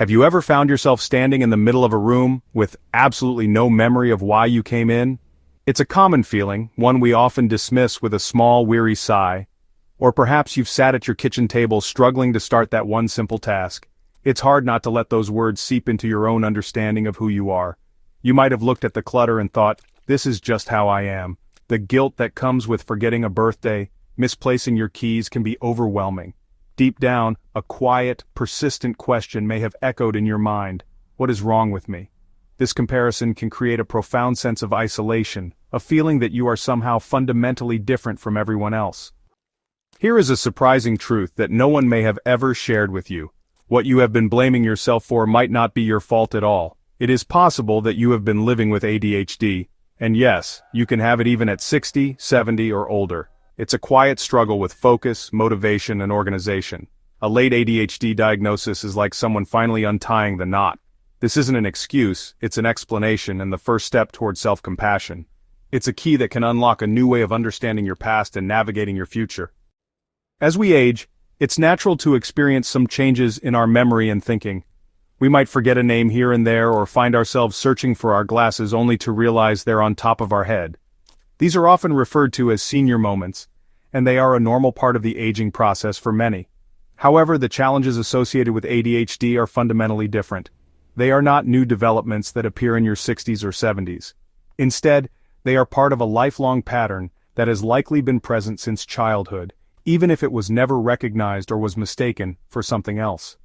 Have you ever found yourself standing in the middle of a room with absolutely no memory of why you came in? It's a common feeling, one we often dismiss with a small, weary sigh. Or perhaps you've sat at your kitchen table struggling to start that one simple task. It's hard not to let those words seep into your own understanding of who you are. You might have looked at the clutter and thought, this is just how I am. The guilt that comes with forgetting a birthday, misplacing your keys can be overwhelming. Deep down, a quiet, persistent question may have echoed in your mind. What is wrong with me? This comparison can create a profound sense of isolation, a feeling that you are somehow fundamentally different from everyone else. Here is a surprising truth that no one may have ever shared with you. What you have been blaming yourself for might not be your fault at all. It is possible that you have been living with ADHD, and yes, you can have it even at 60, 70, or older. It's a quiet struggle with focus, motivation, and organization. A late ADHD diagnosis is like someone finally untying the knot. This isn't an excuse, it's an explanation and the first step toward self-compassion. It's a key that can unlock a new way of understanding your past and navigating your future. As we age, it's natural to experience some changes in our memory and thinking. We might forget a name here and there or find ourselves searching for our glasses only to realize they're on top of our head. These are often referred to as senior moments, and they are a normal part of the aging process for many. However, the challenges associated with ADHD are fundamentally different. They are not new developments that appear in your 60s or 70s. Instead, they are part of a lifelong pattern that has likely been present since childhood, even if it was never recognized or was mistaken for something else.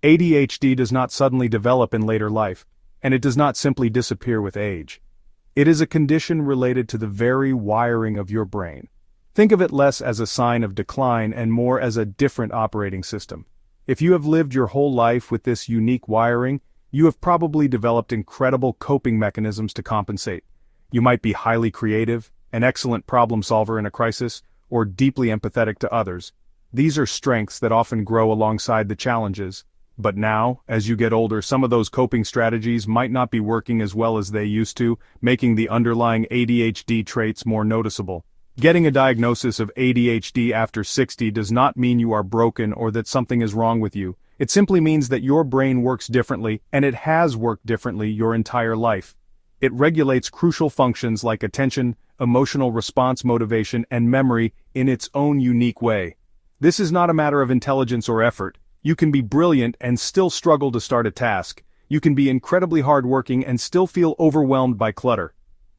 ADHD does not suddenly develop in later life, and it does not simply disappear with age. It is a condition related to the very wiring of your brain. Think of it less as a sign of decline and more as a different operating system. If you have lived your whole life with this unique wiring, you have probably developed incredible coping mechanisms to compensate. You might be highly creative, an excellent problem solver in a crisis, or deeply empathetic to others. These are strengths that often grow alongside the challenges. But now, as you get older, some of those coping strategies might not be working as well as they used to, making the underlying ADHD traits more noticeable. Getting a diagnosis of ADHD after 60 does not mean you are broken or that something is wrong with you. It simply means that your brain works differently, and it has worked differently your entire life. It regulates crucial functions like attention, emotional response motivation, and memory in its own unique way. This is not a matter of intelligence or effort. You can be brilliant and still struggle to start a task. You can be incredibly hardworking and still feel overwhelmed by clutter.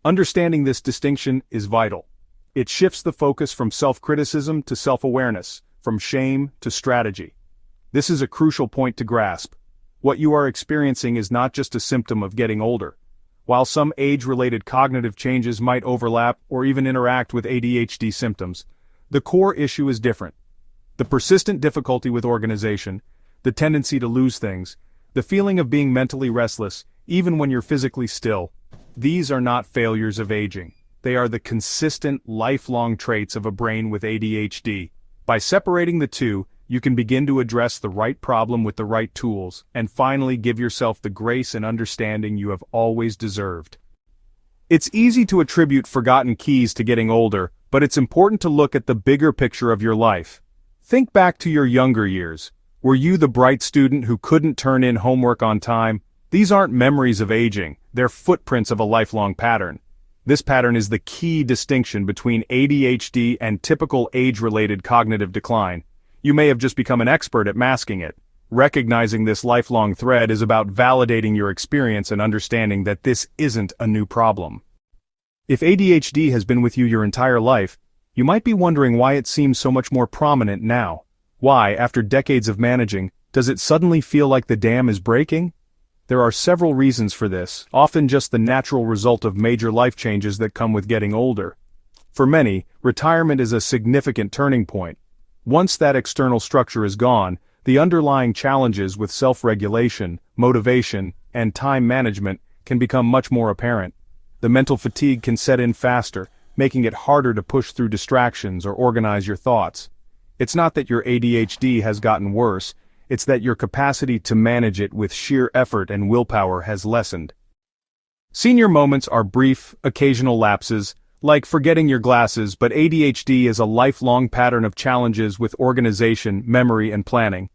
Understanding this distinction is vital. It shifts the focus from self-criticism to self-awareness, from shame to strategy. This is a crucial point to grasp. What you are experiencing is not just a symptom of getting older. While some age-related cognitive changes might overlap or even interact with ADHD symptoms, the core issue is different. The persistent difficulty with organization, the tendency to lose things, the feeling of being mentally restless, even when you're physically still, these are not failures of aging. They are the consistent, lifelong traits of a brain with ADHD. By separating the two, you can begin to address the right problem with the right tools, and finally give yourself the grace and understanding you have always deserved. It's easy to attribute forgotten keys to getting older, but it's important to look at the bigger picture of your life. Think back to your younger years. Were you the bright student who couldn't turn in homework on time? These aren't memories of aging, they're footprints of a lifelong pattern. This pattern is the key distinction between ADHD and typical age-related cognitive decline. You may have just become an expert at masking it. Recognizing this lifelong thread is about validating your experience and understanding that this isn't a new problem. If ADHD has been with you your entire life, you might be wondering why it seems so much more prominent now. Why, after decades of managing, does it suddenly feel like the dam is breaking? There are several reasons for this, often just the natural result of major life changes that come with getting older. For many, retirement is a significant turning point. Once that external structure is gone, the underlying challenges with self-regulation, motivation, and time management can become much more apparent. The mental fatigue can set in faster, making it harder to push through distractions or organize your thoughts. It's not that your ADHD has gotten worse, it's that your capacity to manage it with sheer effort and willpower has lessened. Senior moments are brief, occasional lapses, like forgetting your glasses, but ADHD is a lifelong pattern of challenges with organization, memory, and planning.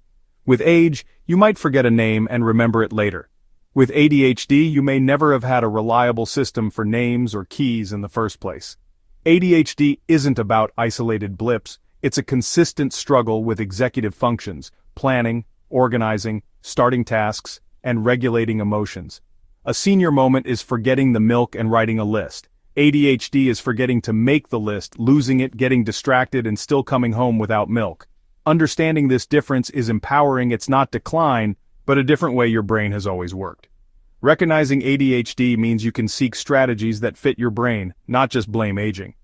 With age, You might forget a name and remember it later. With ADHD, you may never have had a reliable system for names or keys in the first place. ADHD isn't about isolated blips, it's a consistent struggle with executive functions, planning, organizing, starting tasks, and regulating emotions. A senior moment is forgetting the milk and writing a list. ADHD is forgetting to make the list, losing it, getting distracted, and still coming home without milk. Understanding this difference is empowering. It's not decline, but a different way your brain has always worked. Recognizing ADHD means you can seek strategies that fit your brain, not just blame aging.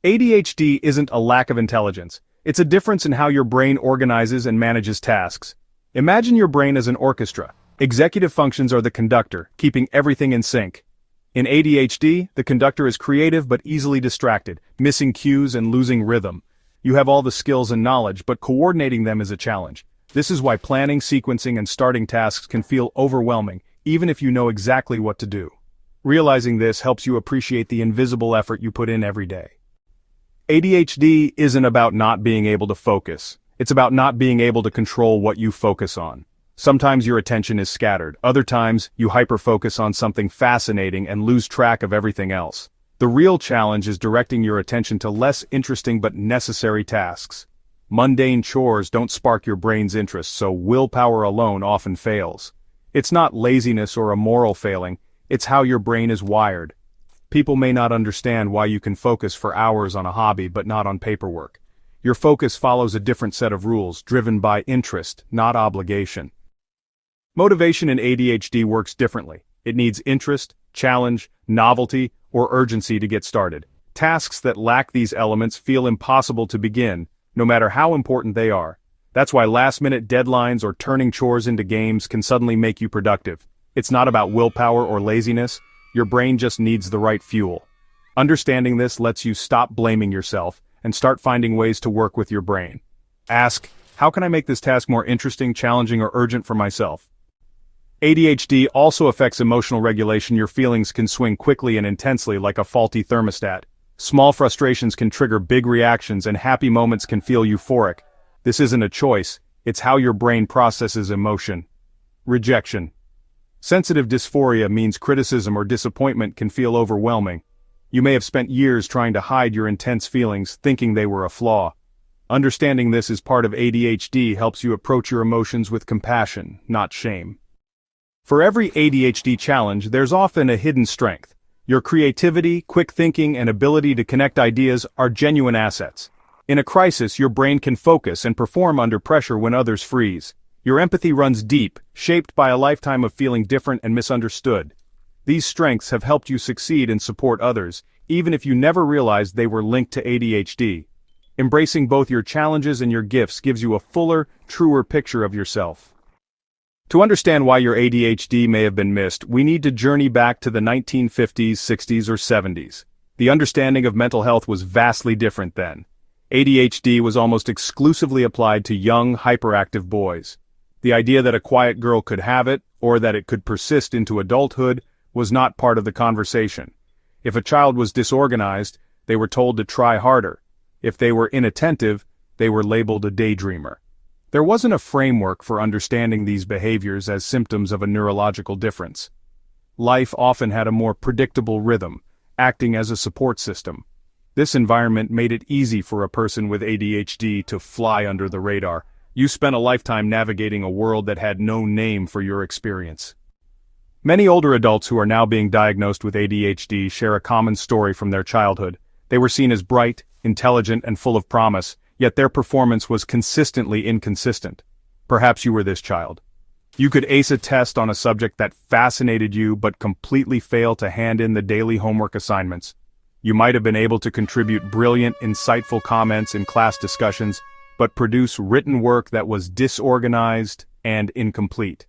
ADHD isn't a lack of intelligence. It's a difference in how your brain organizes and manages tasks. Imagine your brain as an orchestra. Executive functions are the conductor, keeping everything in sync. In ADHD, the conductor is creative but easily distracted, missing cues and losing rhythm. You have all the skills and knowledge, but coordinating them is a challenge. This is why planning, sequencing, and starting tasks can feel overwhelming, even if you know exactly what to do. Realizing this helps you appreciate the invisible effort you put in every day. ADHD isn't about not being able to focus. It's about not being able to control what you focus on. Sometimes your attention is scattered. Other times, you hyper-focus on something fascinating and lose track of everything else. The real challenge is directing your attention to less interesting but necessary tasks. Mundane chores don't spark your brain's interest, so willpower alone often fails. It's not laziness or a moral failing, it's how your brain is wired. People may not understand why you can focus for hours on a hobby but not on paperwork. Your focus follows a different set of rules, driven by interest, not obligation. Motivation in ADHD works differently. It needs interest, challenge, novelty, or urgency to get started. Tasks that lack these elements feel impossible to begin, no matter how important they are. That's why last-minute deadlines or turning chores into games can suddenly make you productive. It's not about willpower or laziness, your brain just needs the right fuel. Understanding this lets you stop blaming yourself and start finding ways to work with your brain. Ask, how can I make this task more interesting, challenging, or urgent for myself? ADHD also affects emotional regulation. Your feelings can swing quickly and intensely like a faulty thermostat. Small frustrations can trigger big reactions and happy moments can feel euphoric. This isn't a choice, it's how your brain processes emotion. Rejection. Sensitive dysphoria means criticism or disappointment can feel overwhelming. You may have spent years trying to hide your intense feelings, thinking they were a flaw. Understanding this as part of ADHD helps you approach your emotions with compassion, not shame. For every ADHD challenge, there's often a hidden strength. Your creativity, quick thinking, and ability to connect ideas are genuine assets. In a crisis, your brain can focus and perform under pressure when others freeze. Your empathy runs deep, shaped by a lifetime of feeling different and misunderstood. These strengths have helped you succeed and support others, even if you never realized they were linked to ADHD. Embracing both your challenges and your gifts gives you a fuller, truer picture of yourself. To understand why your ADHD may have been missed, we need to journey back to the 1950s, 60s, or 70s. The understanding of mental health was vastly different then. ADHD was almost exclusively applied to young, hyperactive boys. The idea that a quiet girl could have it, or that it could persist into adulthood, was not part of the conversation. If a child was disorganized, they were told to try harder. If they were inattentive, they were labeled a daydreamer. There wasn't a framework for understanding these behaviors as symptoms of a neurological difference. Life often had a more predictable rhythm, acting as a support system. This environment made it easy for a person with ADHD to fly under the radar. You spent a lifetime navigating a world that had no name for your experience. Many older adults who are now being diagnosed with ADHD share a common story from their childhood. They were seen as bright, intelligent, and full of promise, yet their performance was consistently inconsistent. Perhaps you were this child. You could ace a test on a subject that fascinated you but completely fail to hand in the daily homework assignments. You might have been able to contribute brilliant, insightful comments in class discussions, but produce written work that was disorganized and incomplete.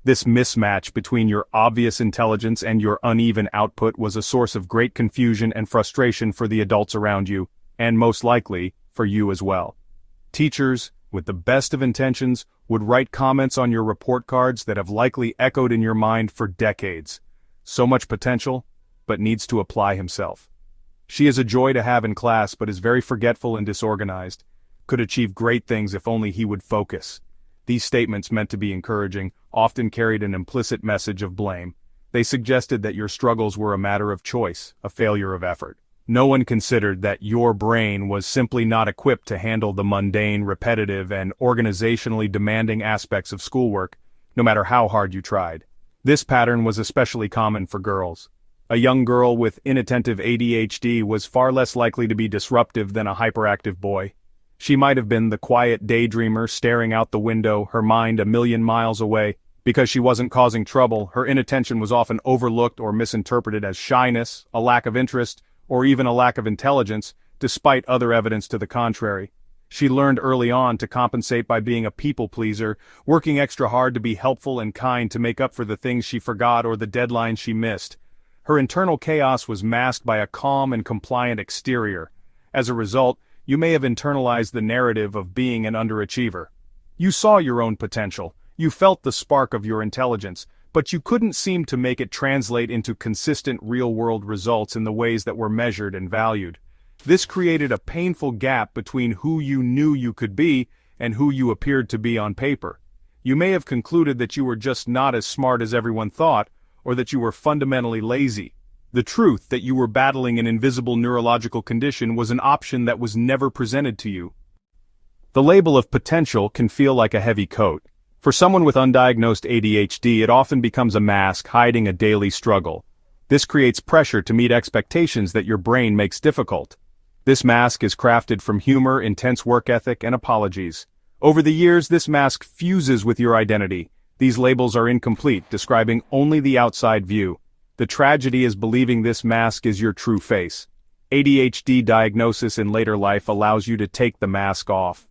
This mismatch between your obvious intelligence and your uneven output was a source of great confusion and frustration for the adults around you, and most likely, for you as well. Teachers, with the best of intentions, would write comments on your report cards that have likely echoed in your mind for decades. So much potential, but needs to apply himself. She is a joy to have in class but is very forgetful and disorganized. Could achieve great things if only he would focus. These statements, meant to be encouraging, often carried an implicit message of blame. They suggested that your struggles were a matter of choice, a failure of effort. No one considered that your brain was simply not equipped to handle the mundane, repetitive, and organizationally demanding aspects of schoolwork, no matter how hard you tried. This pattern was especially common for girls. A young girl with inattentive ADHD was far less likely to be disruptive than a hyperactive boy. She might have been the quiet daydreamer staring out the window, her mind a million miles away. Because she wasn't causing trouble, her inattention was often overlooked or misinterpreted as shyness, a lack of interest, or even a lack of intelligence, despite other evidence to the contrary. She learned early on to compensate by being a people pleaser, working extra hard to be helpful and kind to make up for the things she forgot or the deadlines she missed. Her internal chaos was masked by a calm and compliant exterior. As a result, you may have internalized the narrative of being an underachiever. You saw your own potential, you felt the spark of your intelligence, but you couldn't seem to make it translate into consistent real-world results in the ways that were measured and valued. This created a painful gap between who you knew you could be and who you appeared to be on paper. You may have concluded that you were just not as smart as everyone thought, or that you were fundamentally lazy. The truth that you were battling an invisible neurological condition was an option that was never presented to you. The label of potential can feel like a heavy coat. For someone with undiagnosed ADHD, it often becomes a mask hiding a daily struggle. This creates pressure to meet expectations that your brain makes difficult. This mask is crafted from humor, intense work ethic, and apologies. Over the years, this mask fuses with your identity. These labels are incomplete, describing only the outside view. The tragedy is believing this mask is your true face. ADHD diagnosis in later life allows you to take the mask off.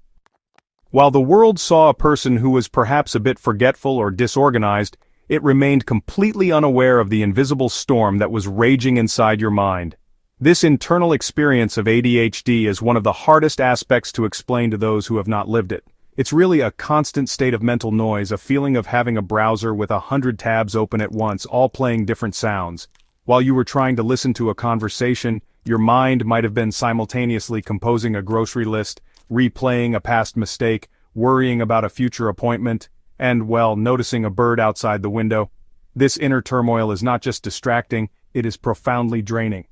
While the world saw a person who was perhaps a bit forgetful or disorganized, it remained completely unaware of the invisible storm that was raging inside your mind. This internal experience of ADHD is one of the hardest aspects to explain to those who have not lived it. It's really a constant state of mental noise, a feeling of having a browser with 100 tabs open at once, all playing different sounds. While you were trying to listen to a conversation, your mind might have been simultaneously composing a grocery list, replaying a past mistake, worrying about a future appointment, and, well, noticing a bird outside the window. This inner turmoil is not just distracting, it is profoundly draining.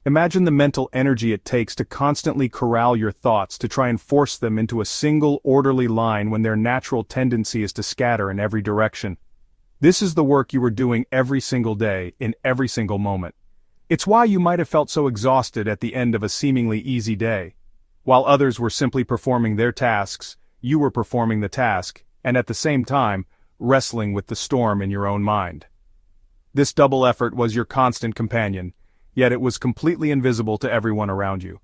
Imagine the mental energy it takes to constantly corral your thoughts, to try and force them into a single orderly line when their natural tendency is to scatter in every direction. This is the work you were doing every single day, in every single moment. It's why you might have felt so exhausted at the end of a seemingly easy day. While others were simply performing their tasks, you were performing the task, and at the same time, wrestling with the storm in your own mind. This double effort was your constant companion, yet it was completely invisible to everyone around you.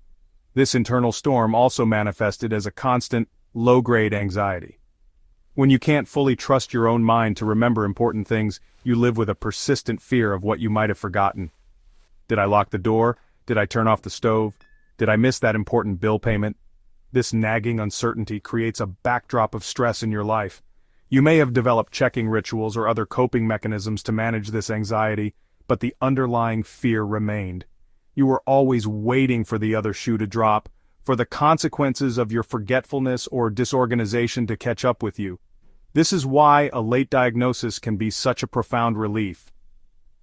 This internal storm also manifested as a constant, low-grade anxiety. When you can't fully trust your own mind to remember important things, you live with a persistent fear of what you might have forgotten. Did I lock the door? Did I turn off the stove? Did I miss that important bill payment? This nagging uncertainty creates a backdrop of stress in your life. You may have developed checking rituals or other coping mechanisms to manage this anxiety, but the underlying fear remained. You were always waiting for the other shoe to drop, for the consequences of your forgetfulness or disorganization to catch up with you. This is why a late diagnosis can be such a profound relief.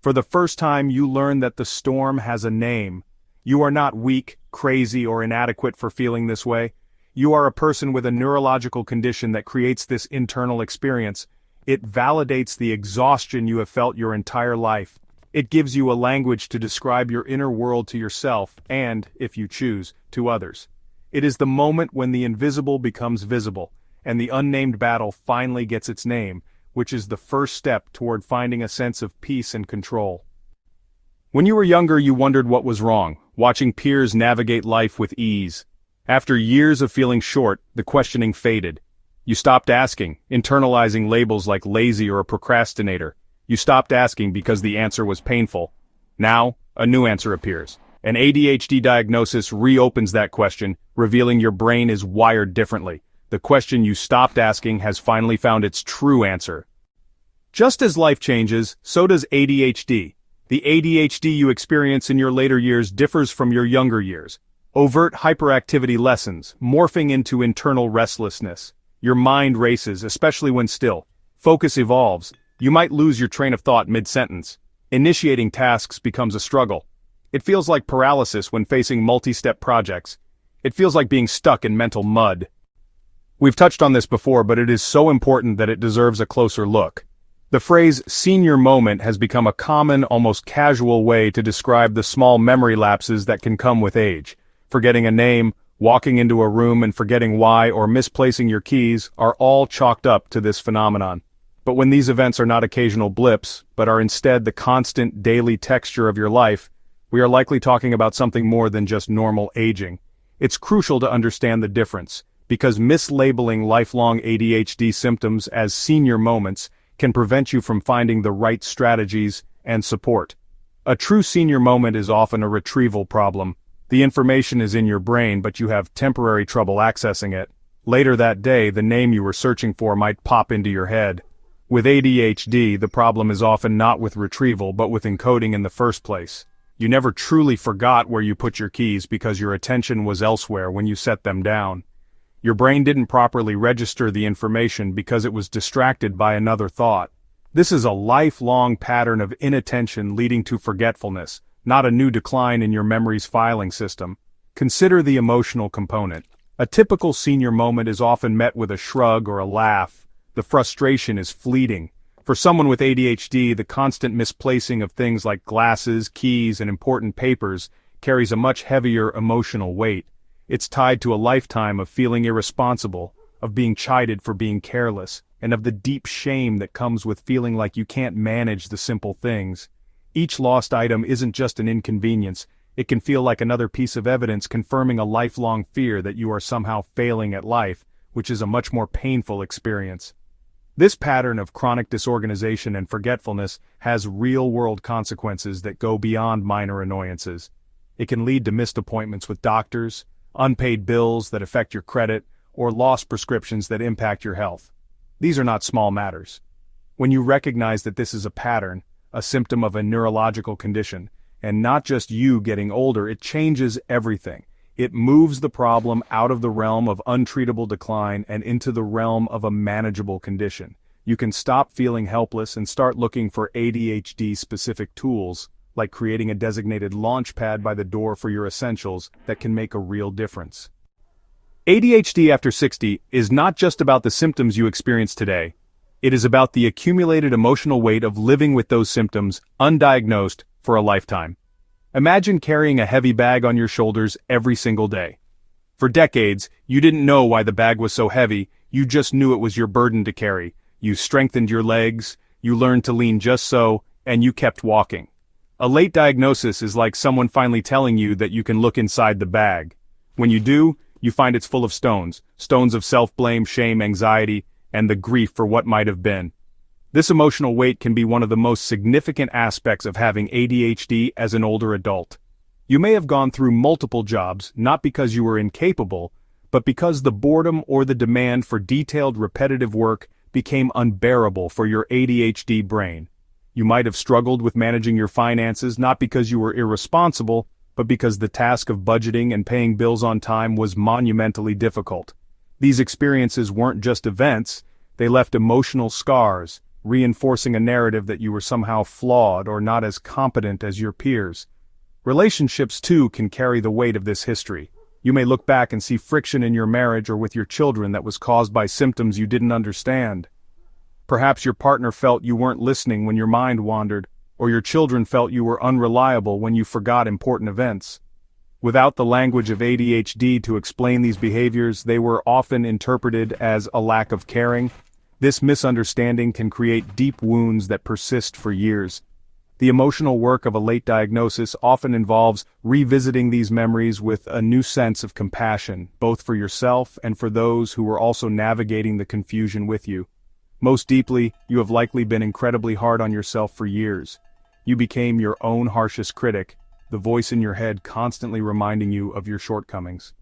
For the first time, you learn that the storm has a name. You are not weak, crazy, or inadequate for feeling this way. You are a person with a neurological condition that creates this internal experience. It validates the exhaustion you have felt your entire life. It gives you a language to describe your inner world to yourself and, if you choose, to others. It is the moment when the invisible becomes visible, and the unnamed battle finally gets its name, which is the first step toward finding a sense of peace and control. When you were younger, you wondered what was wrong, watching peers navigate life with ease. After years of feeling short, the questioning faded. You stopped asking, internalizing labels like lazy or a procrastinator. You stopped asking because the answer was painful. Now, a new answer appears. An ADHD diagnosis reopens that question, revealing your brain is wired differently. The question you stopped asking has finally found its true answer. Just as life changes, so does ADHD. The ADHD you experience in your later years differs from your younger years. Overt hyperactivity lessens, morphing into internal restlessness. Your mind races, especially when still. Focus evolves. You might lose your train of thought mid-sentence. Initiating tasks becomes a struggle. It feels like paralysis when facing multi-step projects. It feels like being stuck in mental mud. We've touched on this before, but it is so important that it deserves a closer look. The phrase senior moment has become a common, almost casual way to describe the small memory lapses that can come with age. Forgetting a name, walking into a room and forgetting why, or misplacing your keys are all chalked up to this phenomenon. But when these events are not occasional blips, but are instead the constant daily texture of your life, we are likely talking about something more than just normal aging. It's crucial to understand the difference, because mislabeling lifelong ADHD symptoms as senior moments can prevent you from finding the right strategies and support. A true senior moment is often a retrieval problem. The information is in your brain, but you have temporary trouble accessing it. Later that day, the name you were searching for might pop into your head. With ADHD, the problem is often not with retrieval, but with encoding in the first place. You never truly forgot where you put your keys because your attention was elsewhere when you set them down. Your brain didn't properly register the information because it was distracted by another thought. This is a lifelong pattern of inattention leading to forgetfulness, not a new decline in your memory's filing system. Consider the emotional component. A typical senior moment is often met with a shrug or a laugh. The frustration is fleeting. For someone with ADHD, the constant misplacing of things like glasses, keys, and important papers carries a much heavier emotional weight. It's tied to a lifetime of feeling irresponsible, of being chided for being careless, and of the deep shame that comes with feeling like you can't manage the simple things. Each lost item isn't just an inconvenience, it can feel like another piece of evidence confirming a lifelong fear that you are somehow failing at life, which is a much more painful experience. This pattern of chronic disorganization and forgetfulness has real-world consequences that go beyond minor annoyances. It can lead to missed appointments with doctors, unpaid bills that affect your credit, or lost prescriptions that impact your health. These are not small matters. When you recognize that this is a pattern, a symptom of a neurological condition, and not just you getting older, it changes everything. It moves the problem out of the realm of untreatable decline and into the realm of a manageable condition. You can stop feeling helpless and start looking for ADHD-specific tools, like creating a designated launch pad by the door for your essentials that can make a real difference. ADHD after 60 is not just about the symptoms you experience today. It is about the accumulated emotional weight of living with those symptoms, undiagnosed, for a lifetime. Imagine carrying a heavy bag on your shoulders every single day. For decades, you didn't know why the bag was so heavy, you just knew it was your burden to carry. You strengthened your legs, you learned to lean just so, and you kept walking. A late diagnosis is like someone finally telling you that you can look inside the bag. When you do, you find it's full of stones of self-blame, shame, anxiety, and the grief for what might have been. This emotional weight can be one of the most significant aspects of having ADHD as an older adult. You may have gone through multiple jobs, not because you were incapable, but because the boredom or the demand for detailed repetitive work became unbearable for your ADHD brain. You might have struggled with managing your finances not because you were irresponsible, but because the task of budgeting and paying bills on time was monumentally difficult. These experiences weren't just events, they left emotional scars, reinforcing a narrative that you were somehow flawed or not as competent as your peers. Relationships, too, can carry the weight of this history. You may look back and see friction in your marriage or with your children that was caused by symptoms you didn't understand. Perhaps your partner felt you weren't listening when your mind wandered, or your children felt you were unreliable when you forgot important events. Without the language of ADHD to explain these behaviors, they were often interpreted as a lack of caring. This misunderstanding can create deep wounds that persist for years. The emotional work of a late diagnosis often involves revisiting these memories with a new sense of compassion, both for yourself and for those who were also navigating the confusion with you. Most deeply, you have likely been incredibly hard on yourself for years. You became your own harshest critic, the voice in your head constantly reminding you of your shortcomings.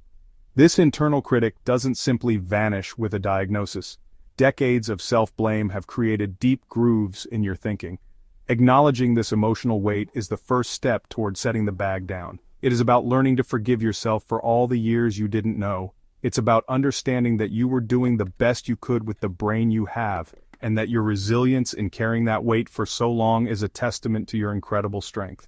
This internal critic doesn't simply vanish with a diagnosis. Decades of self-blame have created deep grooves in your thinking. Acknowledging this emotional weight is the first step toward setting the bag down. It is about learning to forgive yourself for all the years you didn't know, It's about understanding that you were doing the best you could with the brain you have, and that your resilience in carrying that weight for so long is a testament to your incredible strength.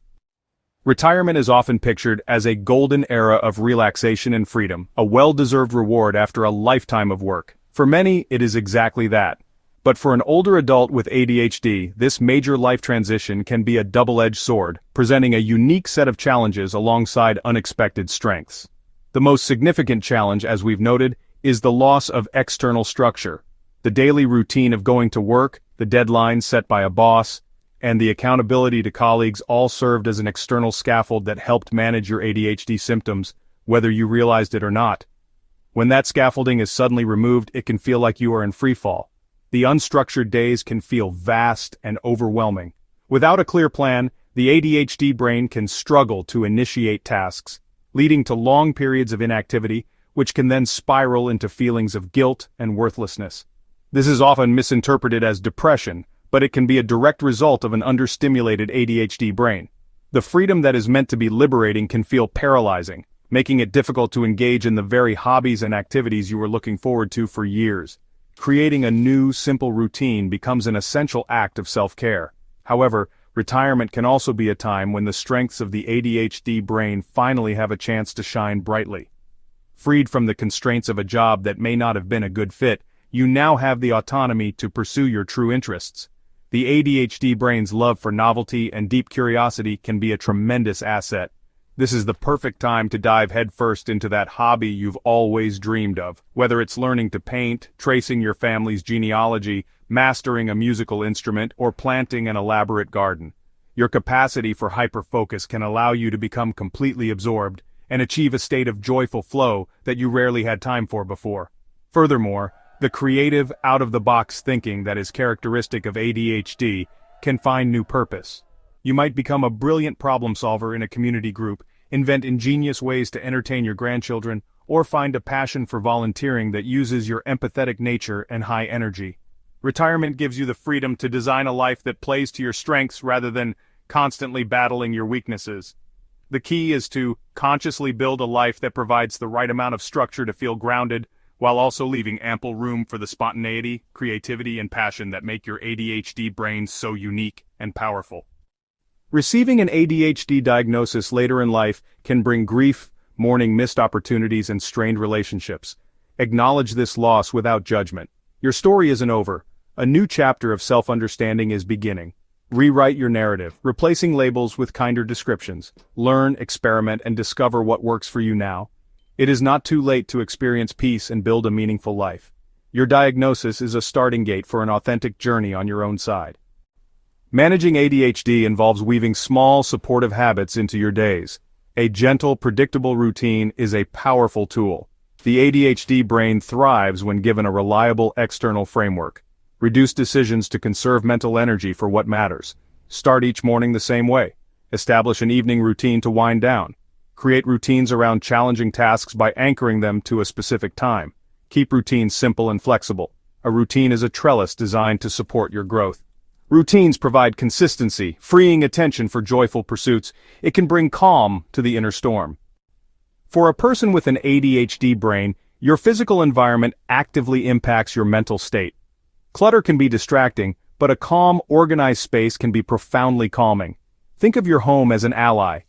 Retirement is often pictured as a golden era of relaxation and freedom, a well-deserved reward after a lifetime of work. For many, it is exactly that. But for an older adult with ADHD, this major life transition can be a double-edged sword, presenting a unique set of challenges alongside unexpected strengths. The most significant challenge, as we've noted, is the loss of external structure. The daily routine of going to work, the deadlines set by a boss, and the accountability to colleagues all served as an external scaffold that helped manage your ADHD symptoms, whether you realized it or not. When that scaffolding is suddenly removed, it can feel like you are in freefall. The unstructured days can feel vast and overwhelming. Without a clear plan, the ADHD brain can struggle to initiate tasks, leading to long periods of inactivity, which can then spiral into feelings of guilt and worthlessness. This is often misinterpreted as depression, but it can be a direct result of an understimulated ADHD brain. The freedom that is meant to be liberating can feel paralyzing, making it difficult to engage in the very hobbies and activities you were looking forward to for years. Creating a new, simple routine becomes an essential act of self-care. However, retirement can also be a time when the strengths of the ADHD brain finally have a chance to shine brightly. Freed from the constraints of a job that may not have been a good fit, you now have the autonomy to pursue your true interests. The ADHD brain's love for novelty and deep curiosity can be a tremendous asset. This is the perfect time to dive headfirst into that hobby you've always dreamed of, whether it's learning to paint, tracing your family's genealogy, mastering a musical instrument, or planting an elaborate garden. Your capacity for hyperfocus can allow you to become completely absorbed and achieve a state of joyful flow that you rarely had time for before. Furthermore, the creative, out-of-the-box thinking that is characteristic of ADHD can find new purpose. You might become a brilliant problem solver in a community group, invent ingenious ways to entertain your grandchildren, or find a passion for volunteering that uses your empathetic nature and high energy. Retirement gives you the freedom to design a life that plays to your strengths rather than constantly battling your weaknesses. The key is to consciously build a life that provides the right amount of structure to feel grounded, while also leaving ample room for the spontaneity, creativity, and passion that make your ADHD brain so unique and powerful. Receiving an ADHD diagnosis later in life can bring grief, mourning missed opportunities, and strained relationships. Acknowledge this loss without judgment. Your story isn't over. A new chapter of self-understanding is beginning. Rewrite your narrative, replacing labels with kinder descriptions. Learn, experiment, and discover what works for you now. It is not too late to experience peace and build a meaningful life. Your diagnosis is a starting gate for an authentic journey on your own side. Managing ADHD involves weaving small, supportive habits into your days. A gentle, predictable routine is a powerful tool. The ADHD brain thrives when given a reliable external framework. Reduce decisions to conserve mental energy for what matters. Start each morning the same way. Establish an evening routine to wind down. Create routines around challenging tasks by anchoring them to a specific time. Keep routines simple and flexible. A routine is a trellis designed to support your growth. Routines provide consistency, freeing attention for joyful pursuits. It can bring calm to the inner storm. For a person with an ADHD brain, your physical environment actively impacts your mental state. Clutter can be distracting, but a calm, organized space can be profoundly calming. Think of your home as an ally.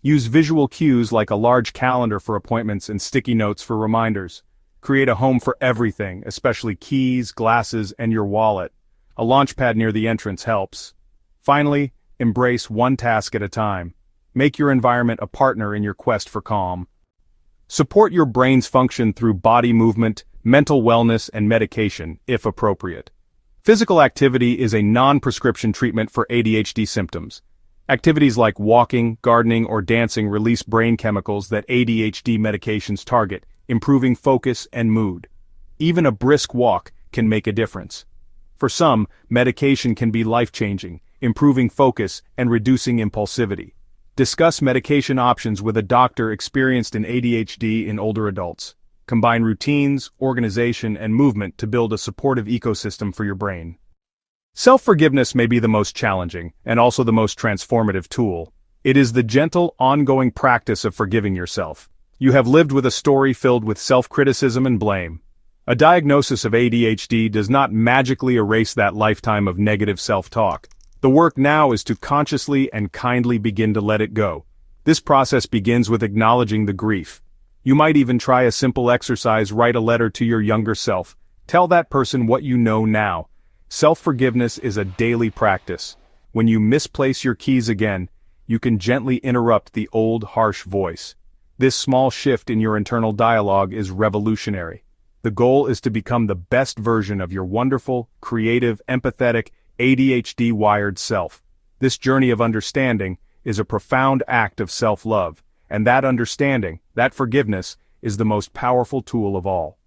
Use visual cues like a large calendar for appointments and sticky notes for reminders. Create a home for everything, especially keys, glasses, and your wallet. A launchpad near the entrance helps. Finally, embrace one task at a time. Make your environment a partner in your quest for calm. Support your brain's function through body movement, mental wellness, and medication, if appropriate. Physical activity is a non-prescription treatment for ADHD symptoms. Activities like walking, gardening, or dancing release brain chemicals that ADHD medications target, improving focus and mood. Even a brisk walk can make a difference. For some, medication can be life-changing, improving focus and reducing impulsivity. Discuss medication options with a doctor experienced in ADHD in older adults. Combine routines, organization, and movement to build a supportive ecosystem for your brain. Self-forgiveness may be the most challenging, and also the most transformative tool. It is the gentle, ongoing practice of forgiving yourself. You have lived with a story filled with self-criticism and blame. A diagnosis of ADHD does not magically erase that lifetime of negative self-talk. The work now is to consciously and kindly begin to let it go. This process begins with acknowledging the grief. You might even try a simple exercise: write a letter to your younger self. Tell that person what you know now. Self-forgiveness is a daily practice. When you misplace your keys again, you can gently interrupt the old harsh voice. This small shift in your internal dialogue is revolutionary. The goal is to become the best version of your wonderful, creative, empathetic, ADHD-wired self. This journey of understanding is a profound act of self-love, and that understanding, that forgiveness, is the most powerful tool of all.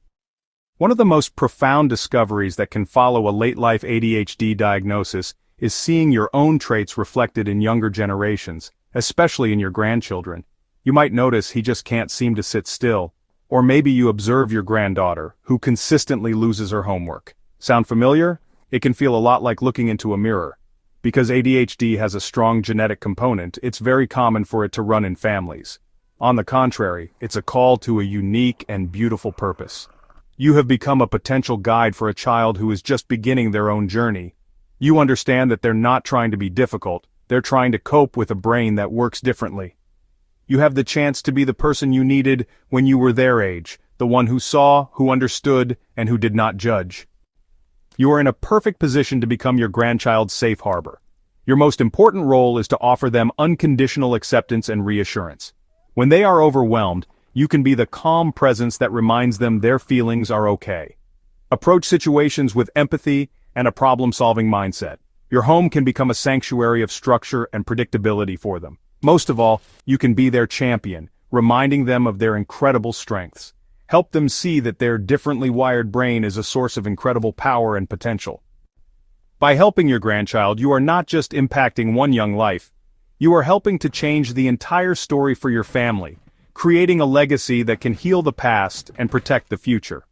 One of the most profound discoveries that can follow a late-life ADHD diagnosis is seeing your own traits reflected in younger generations, especially in your grandchildren. You might notice he just can't seem to sit still, or maybe you observe your granddaughter, who consistently loses her homework. Sound familiar? It can feel a lot like looking into a mirror. Because ADHD has a strong genetic component, it's very common for it to run in families. On the contrary, it's a call to a unique and beautiful purpose. You have become a potential guide for a child who is just beginning their own journey. You understand that they're not trying to be difficult, they're trying to cope with a brain that works differently. You have the chance to be the person you needed when you were their age, the one who saw, who understood, and who did not judge. You are in a perfect position to become your grandchild's safe harbor. Your most important role is to offer them unconditional acceptance and reassurance. When they are overwhelmed, you can be the calm presence that reminds them their feelings are okay. Approach situations with empathy and a problem-solving mindset. Your home can become a sanctuary of structure and predictability for them. Most of all, you can be their champion, reminding them of their incredible strengths. Help them see that their differently wired brain is a source of incredible power and potential. By helping your grandchild, you are not just impacting one young life. You are helping to change the entire story for your family, creating a legacy that can heal the past and protect the future.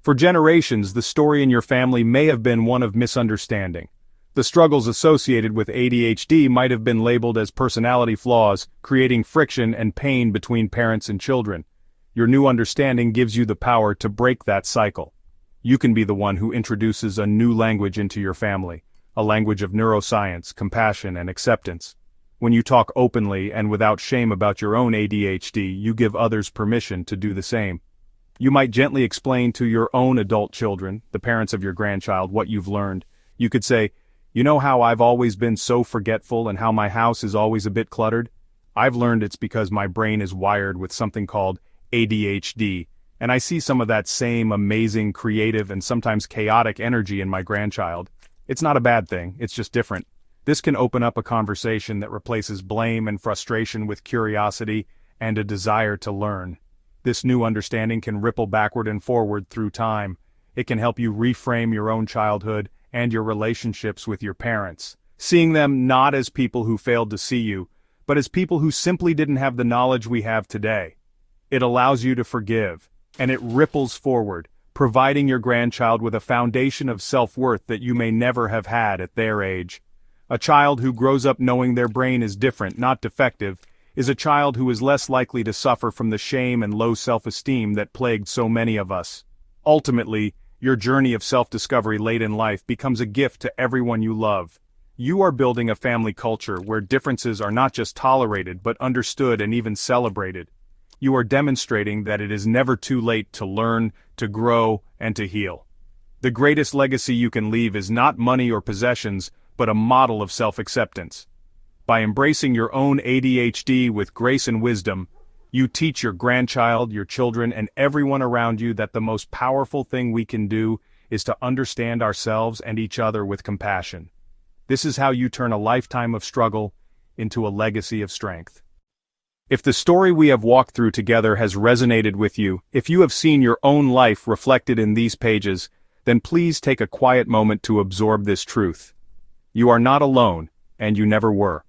For generations, the story in your family may have been one of misunderstanding. The struggles associated with ADHD might have been labeled as personality flaws, creating friction and pain between parents and children. Your new understanding gives you the power to break that cycle. You can be the one who introduces a new language into your family, a language of neuroscience, compassion, and acceptance. When you talk openly and without shame about your own ADHD, you give others permission to do the same. You might gently explain to your own adult children, the parents of your grandchild, what you've learned. You could say, "You know how I've always been so forgetful and how my house is always a bit cluttered? I've learned it's because my brain is wired with something called ADHD, and I see some of that same amazing, creative, and sometimes chaotic energy in my grandchild. It's not a bad thing, it's just different." This can open up a conversation that replaces blame and frustration with curiosity and a desire to learn. This new understanding can ripple backward and forward through time. It can help you reframe your own childhood and your relationships with your parents, seeing them not as people who failed to see you, but as people who simply didn't have the knowledge we have today. It allows you to forgive, and it ripples forward, providing your grandchild with a foundation of self-worth that you may never have had at their age. A child who grows up knowing their brain is different, not defective, is a child who is less likely to suffer from the shame and low self-esteem that plagued so many of us. Ultimately, your journey of self-discovery late in life becomes a gift to everyone you love. You are building a family culture where differences are not just tolerated but understood and even celebrated. You are demonstrating that it is never too late to learn, to grow, and to heal. The greatest legacy you can leave is not money or possessions, but a model of self-acceptance. By embracing your own ADHD with grace and wisdom, you teach your grandchild, your children, and everyone around you that the most powerful thing we can do is to understand ourselves and each other with compassion. This is how you turn a lifetime of struggle into a legacy of strength. If the story we have walked through together has resonated with you, if you have seen your own life reflected in these pages, then please take a quiet moment to absorb this truth. You are not alone, and you never were.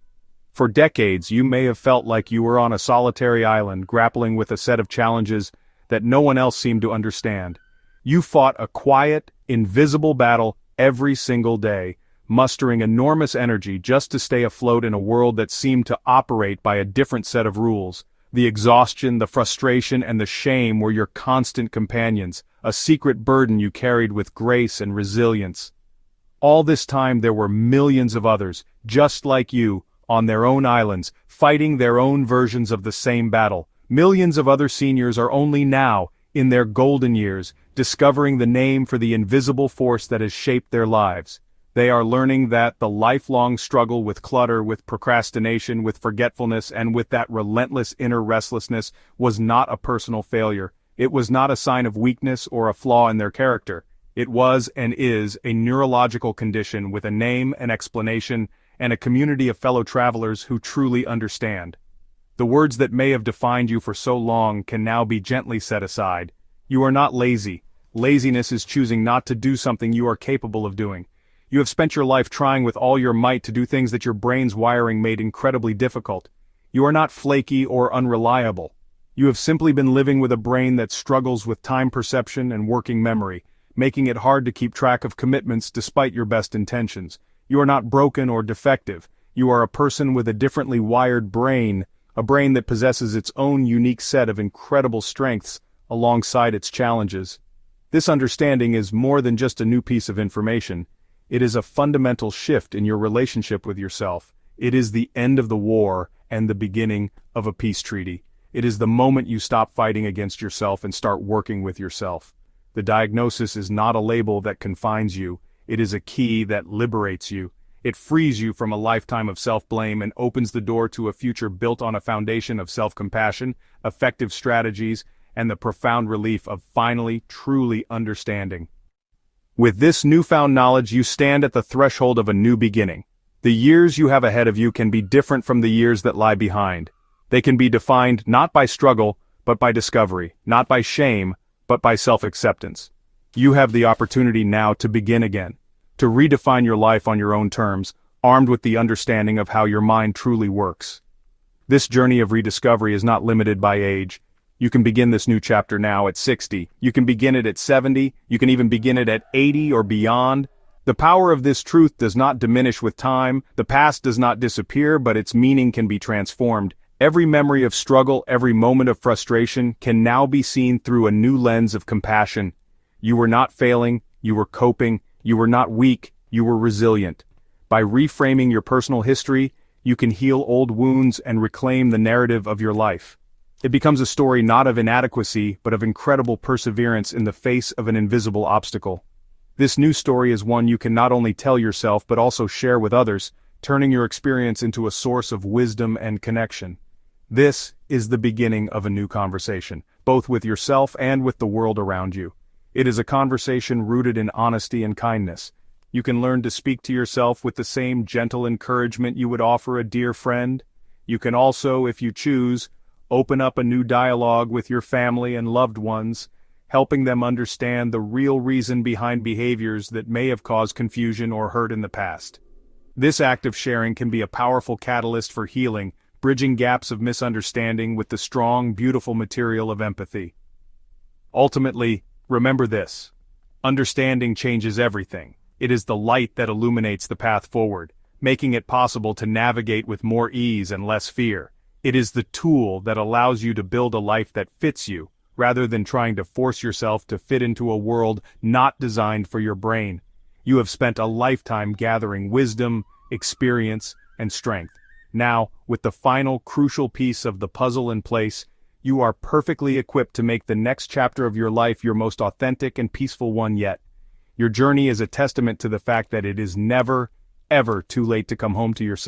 For decades, you may have felt like you were on a solitary island grappling with a set of challenges that no one else seemed to understand. You fought a quiet, invisible battle every single day, mustering enormous energy just to stay afloat in a world that seemed to operate by a different set of rules. The exhaustion, the frustration, and the shame were your constant companions, a secret burden you carried with grace and resilience. All this time there were millions of others, just like you, on their own islands, fighting their own versions of the same battle. Millions of other seniors are only now, in their golden years, discovering the name for the invisible force that has shaped their lives. They are learning that the lifelong struggle with clutter, with procrastination, with forgetfulness, and with that relentless inner restlessness was not a personal failure. It was not a sign of weakness or a flaw in their character. It was and is a neurological condition with a name, an explanation, and a community of fellow travelers who truly understand. The words that may have defined you for so long can now be gently set aside. You are not lazy. Laziness is choosing not to do something you are capable of doing. You have spent your life trying with all your might to do things that your brain's wiring made incredibly difficult. You are not flaky or unreliable. You have simply been living with a brain that struggles with time perception and working memory, making it hard to keep track of commitments despite your best intentions. You are not broken or defective. You are a person with a differently wired brain, a brain that possesses its own unique set of incredible strengths alongside its challenges. This understanding is more than just a new piece of information. It is a fundamental shift in your relationship with yourself. It is the end of the war and the beginning of a peace treaty. It is the moment you stop fighting against yourself and start working with yourself. The diagnosis is not a label that confines you. It is a key that liberates you. It frees you from a lifetime of self-blame and opens the door to a future built on a foundation of self-compassion, effective strategies, and the profound relief of finally, truly understanding. With this newfound knowledge, you stand at the threshold of a new beginning. The years you have ahead of you can be different from the years that lie behind. They can be defined not by struggle, but by discovery, not by shame, but by self-acceptance. You have the opportunity now to begin again, to redefine your life on your own terms, armed with the understanding of how your mind truly works. This journey of rediscovery is not limited by age. You can begin this new chapter now at 60, you can begin it at 70, you can even begin it at 80 or beyond. The power of this truth does not diminish with time, the past does not disappear, but its meaning can be transformed. Every memory of struggle, every moment of frustration can now be seen through a new lens of compassion. You were not failing, you were coping, you were not weak, you were resilient. By reframing your personal history, you can heal old wounds and reclaim the narrative of your life. It becomes a story not of inadequacy, but of incredible perseverance in the face of an invisible obstacle. This new story is one you can not only tell yourself but also share with others, turning your experience into a source of wisdom and connection. This is the beginning of a new conversation, both with yourself and with the world around you. It is a conversation rooted in honesty and kindness. You can learn to speak to yourself with the same gentle encouragement you would offer a dear friend. You can also, if you choose, open up a new dialogue with your family and loved ones, helping them understand the real reason behind behaviors that may have caused confusion or hurt in the past. This act of sharing can be a powerful catalyst for healing, bridging gaps of misunderstanding with the strong, beautiful material of empathy. Ultimately, remember this: understanding changes everything. It is the light that illuminates the path forward, making it possible to navigate with more ease and less fear. It is the tool that allows you to build a life that fits you, rather than trying to force yourself to fit into a world not designed for your brain. You have spent a lifetime gathering wisdom, experience, and strength. Now, with the final crucial piece of the puzzle in place, you are perfectly equipped to make the next chapter of your life your most authentic and peaceful one yet. Your journey is a testament to the fact that it is never, ever too late to come home to yourself.